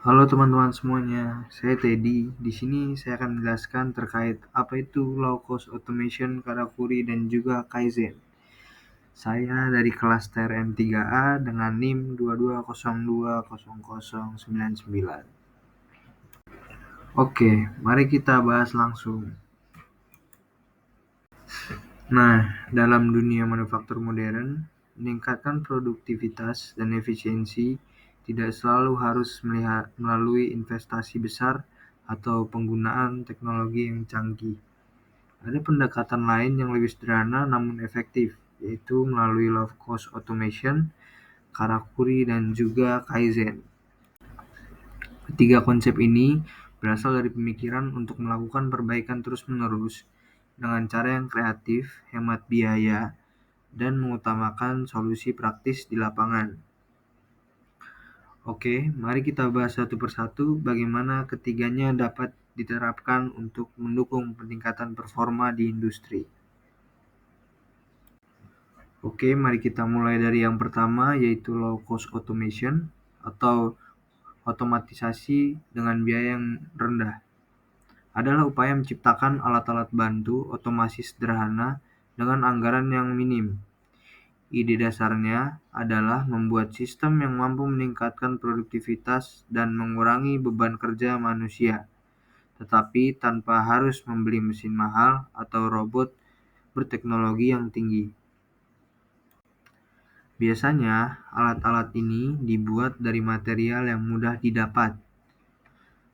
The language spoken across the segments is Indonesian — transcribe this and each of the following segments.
Halo teman-teman semuanya, saya Teddy. Di sini saya akan menjelaskan terkait apa itu low cost automation, karakuri, dan juga kaizen. Saya dari kelas TRM3A dengan NIM 22020099. Oke, mari kita bahas langsung. Nah, dalam dunia manufaktur modern, meningkatkan produktivitas dan efisiensi tidak selalu harus melalui investasi besar atau penggunaan teknologi yang canggih. Ada pendekatan lain yang lebih sederhana namun efektif, yaitu melalui low cost automation, karakuri, dan juga kaizen. Ketiga konsep ini berasal dari pemikiran untuk melakukan perbaikan terus-menerus dengan cara yang kreatif, hemat biaya, dan mengutamakan solusi praktis di lapangan. Oke, mari kita bahas satu persatu bagaimana ketiganya dapat diterapkan untuk mendukung peningkatan performa di industri. Oke, mari kita mulai dari yang pertama, yaitu low cost automation atau otomatisasi dengan biaya yang rendah. Adalah upaya menciptakan alat-alat bantu otomasi sederhana dengan anggaran yang minim. Ide dasarnya adalah membuat sistem yang mampu meningkatkan produktivitas dan mengurangi beban kerja manusia, tetapi tanpa harus membeli mesin mahal atau robot berteknologi yang tinggi. Biasanya, alat-alat ini dibuat dari material yang mudah didapat,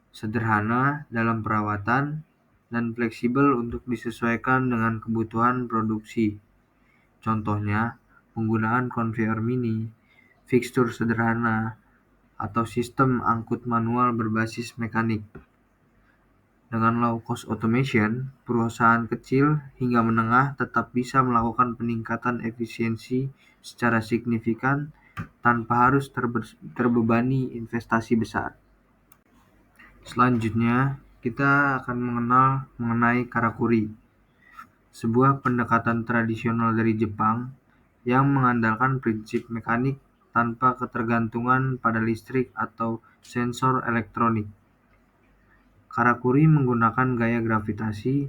sederhana dalam perawatan, dan fleksibel untuk disesuaikan dengan kebutuhan produksi. Contohnya, penggunaan konveyor mini, fikstur sederhana, atau sistem angkut manual berbasis mekanik. Dengan low cost automation, perusahaan kecil hingga menengah tetap bisa melakukan peningkatan efisiensi secara signifikan tanpa harus terbebani investasi besar. Selanjutnya, kita akan mengenal mengenai karakuri, sebuah pendekatan tradisional dari Jepang yang mengandalkan prinsip mekanik tanpa ketergantungan pada listrik atau sensor elektronik. Karakuri menggunakan gaya gravitasi,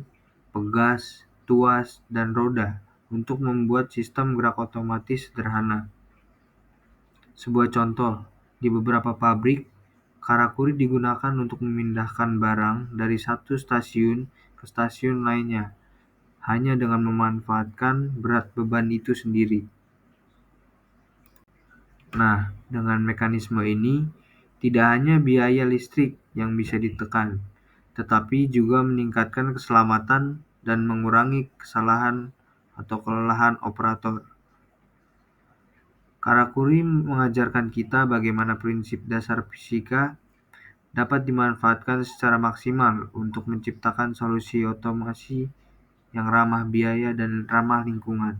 pegas, tuas, dan roda untuk membuat sistem gerak otomatis sederhana. Sebuah contoh, di beberapa pabrik, karakuri digunakan untuk memindahkan barang dari satu stasiun ke stasiun lainnya, hanya dengan memanfaatkan berat beban itu sendiri. Nah, dengan mekanisme ini, tidak hanya biaya listrik yang bisa ditekan, tetapi juga meningkatkan keselamatan dan mengurangi kesalahan atau kelelahan operator. Karakuri mengajarkan kita bagaimana prinsip dasar fisika dapat dimanfaatkan secara maksimal untuk menciptakan solusi otomasi yang ramah biaya dan ramah lingkungan.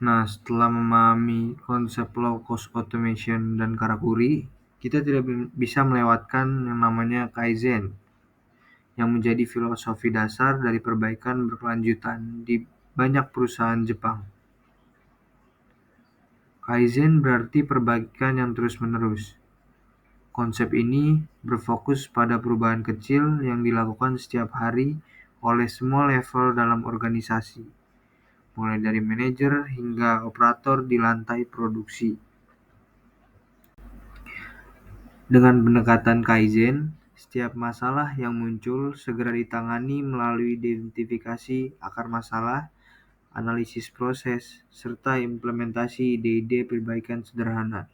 Nah, setelah memahami konsep low cost automation dan karakuri, kita tidak bisa melewatkan yang namanya kaizen, yang menjadi filosofi dasar dari perbaikan berkelanjutan di banyak perusahaan Jepang. Kaizen berarti perbaikan yang terus-menerus. Konsep ini berfokus pada perubahan kecil yang dilakukan setiap hari oleh semua level dalam organisasi, mulai dari manajer hingga operator di lantai produksi. Dengan pendekatan kaizen, setiap masalah yang muncul segera ditangani melalui identifikasi akar masalah, analisis proses, serta implementasi ide-ide perbaikan sederhana.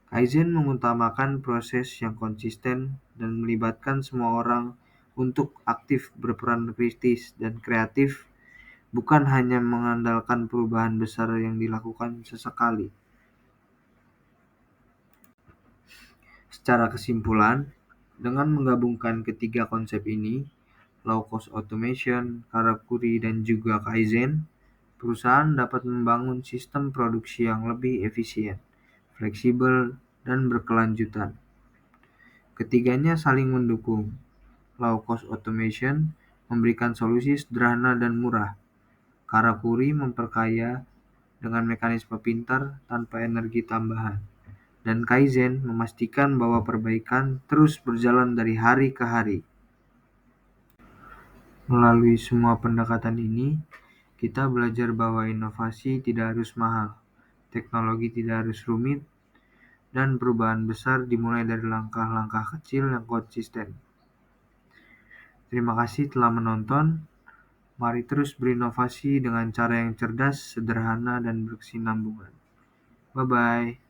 Kaizen mengutamakan proses yang konsisten dan melibatkan semua orang untuk aktif berperan kritis dan kreatif, bukan hanya mengandalkan perubahan besar yang dilakukan sesekali. Secara kesimpulan, dengan menggabungkan ketiga konsep ini, low cost automation, karakuri, dan juga kaizen, perusahaan dapat membangun sistem produksi yang lebih efisien, fleksibel, dan berkelanjutan. Ketiganya saling mendukung. Low cost automation memberikan solusi sederhana dan murah. Karakuri memperkaya dengan mekanisme pintar tanpa energi tambahan. dan Kaizen memastikan bahwa perbaikan terus berjalan dari hari ke hari. Melalui semua pendekatan ini, kita belajar bahwa inovasi tidak harus mahal, teknologi tidak harus rumit, dan perubahan besar dimulai dari langkah-langkah kecil yang konsisten. Terima kasih telah menonton. Mari terus berinovasi dengan cara yang cerdas, sederhana, dan berkesinambungan. Bye-bye.